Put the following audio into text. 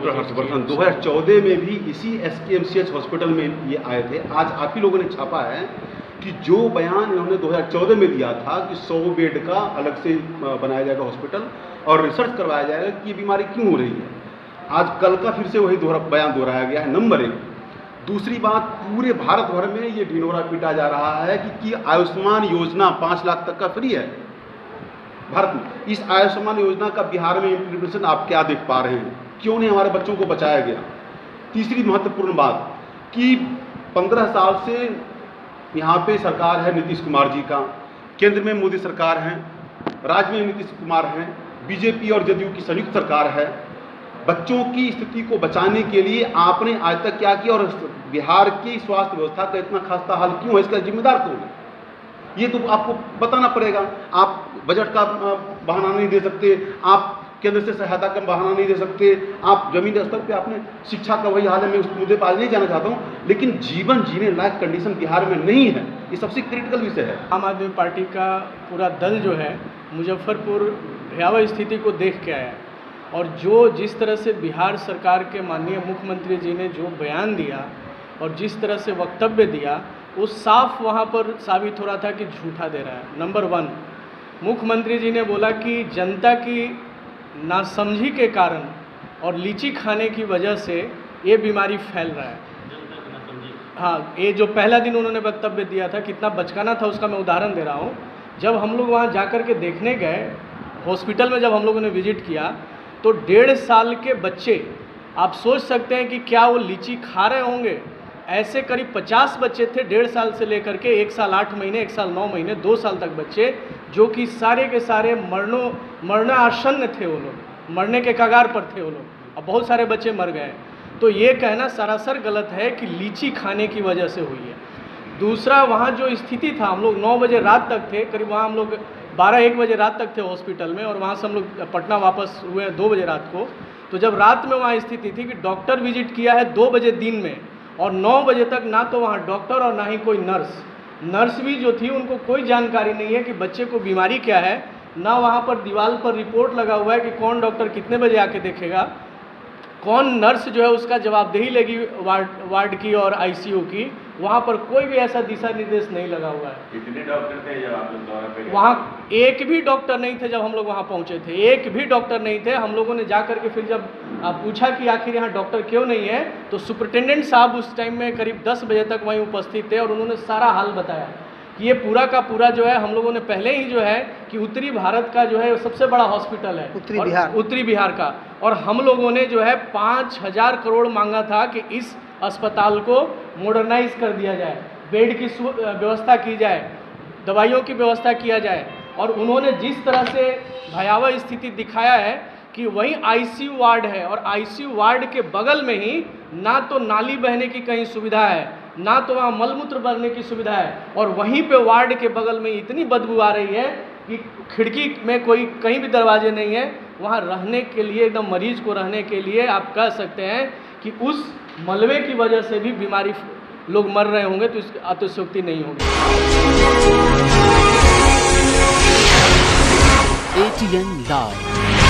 Doctor Harshvardhan 2014 में भी इसी SKMCH हॉस्पिटल में ये आए थे। आज आप ही लोगों ने छापा है कि जो बयान इन्होंने 2014 में दिया था कि 100 बेड का अलग से बनाया जाएगा हॉस्पिटल और रिसर्च करवाया जाएगा कि ये बीमारी क्यों हो रही है, आज कल का फिर से वही बयान दोहराया गया है। नंबर 1। दूसरी बात, पूरे भारत भर में ये ढिंढोरा पीटा जा रहा है कि आयुष्मान योजना 5 लाख तक का फ्री है भारत में। इस आयुष्मान योजना का बिहार में इम्प्लीमेंटेशन आप क्या देख पा रहे हैं? क्यों नहीं हमारे बच्चों को बचाया गया? तीसरी महत्वपूर्ण बात कि 15 साल से यहाँ पे सरकार है नीतीश कुमार जी का, केंद्र में मोदी सरकार है, राज्य में नीतीश कुमार हैं, बीजेपी और जदयू की संयुक्त सरकार है। बच्चों की स्थिति को बचाने के लिए आपने आज तक क्या किया और बिहार की स्वास्थ्य व्यवस्था का इतना खस्ता हाल क्यों है, इसका जिम्मेदार कौन है? ये तो आपको बताना पड़ेगा। आप बजट का बहाना नहीं दे सकते, आप केंद्र से सहायता का बहाना नहीं दे सकते, आप जमीनी स्तर पे आपने शिक्षा का वही हाल है। मैं उस मुद्दे पर आज नहीं जाना चाहता हूँ, लेकिन जीवन जीने लायक कंडीशन बिहार में नहीं है, ये सबसे क्रिटिकल विषय है। आम आदमी पार्टी का पूरा दल जो है मुजफ्फरपुर भयावह स्थिति को देख के आया और जिस तरह से बिहार सरकार के माननीय मुख्यमंत्री जी ने जो बयान दिया और जिस तरह से वक्तव्य दिया, वो साफ वहाँ पर साबित हो रहा था कि झूठा दे रहा है। नंबर 1, मुख्यमंत्री जी ने बोला कि जनता की नासमझी के कारण और लीची खाने की वजह से ये बीमारी फैल रहा है। हाँ, ये जो पहला दिन उन्होंने वक्तव्य दिया था, कितना बचकाना था उसका मैं उदाहरण दे रहा हूँ। जब हम लोग वहाँ जाकर के देखने गए हॉस्पिटल में, जब हम लोगों ने विजिट किया तो 1.5 साल के बच्चे, आप सोच सकते हैं कि क्या वो लीची खा रहे होंगे। ऐसे करीब 50 बच्चे थे 1.5 साल से लेकर के 1 साल 8 महीने, 1 साल 9 महीने, 2 साल तक बच्चे, जो कि सारे के सारे मरणासन्न थे। वो लोग मरने के कगार पर थे वो लोग, और बहुत सारे बच्चे मर गए। तो ये कहना सरासर गलत है कि लीची खाने की वजह से हुई है। दूसरा, वहाँ जो स्थिति था, हम लोग 9 बजे रात तक थे, करीब वहाँ हम लोग 12-1 बजे रात तक थे हॉस्पिटल में, और वहाँ से हम लोग पटना वापस हुए 2 बजे रात को। तो जब रात में वहाँ स्थिति थी कि डॉक्टर विजिट किया है 2 बजे दिन में, और 9 बजे तक ना तो वहाँ डॉक्टर और ना ही कोई नर्स भी जो थी उनको कोई जानकारी नहीं है कि बच्चे को बीमारी क्या है। ना वहाँ पर दीवार पर रिपोर्ट लगा हुआ है कि कौन डॉक्टर कितने बजे आके देखेगा, कौन नर्स जो है उसका जवाबदेही लेगी वार्ड की और ICU की। वहाँ पर कोई भी ऐसा दिशा निर्देश नहीं लगा हुआ है। कितने डॉक्टर थे जब आप लोग दौरा पे? वहाँ एक भी डॉक्टर नहीं थे जब हम लोग वहाँ पहुँचे थे, एक भी डॉक्टर नहीं थे। हम लोगों ने जा कर के फिर जब पूछा कि आखिर यहाँ डॉक्टर क्यों नहीं है, तो सुपरिटेंडेंट साहब उस टाइम में करीब 10 बजे तक वहीं उपस्थित थे और उन्होंने सारा हाल बताया कि ये पूरा का पूरा जो है, हम लोगों ने पहले ही जो है कि उत्तरी भारत का जो है सबसे बड़ा हॉस्पिटल है उत्तरी बिहार का, और हम लोगों ने जो है 5,000 करोड़ मांगा था कि इस अस्पताल को मॉडर्नाइज कर दिया जाए, बेड की व्यवस्था की जाए, दवाइयों की व्यवस्था किया जाए। और उन्होंने जिस तरह से भयावह स्थिति दिखाया है कि वहीं ICU वार्ड है, और ICU वार्ड के बगल में ही ना तो नाली बहने की कहीं सुविधा है, ना तो वहाँ मलमूत्र भरने की सुविधा है, और वहीं पे वार्ड के बगल में इतनी बदबू आ रही है कि खिड़की में कोई कहीं भी दरवाजे नहीं है। वहाँ रहने के लिए, एकदम मरीज को रहने के लिए आप कह सकते हैं कि उस मलबे की वजह से भी बीमारी लोग मर रहे होंगे, तो इसकी अतिशयोक्ति नहीं होगी। ATN Live।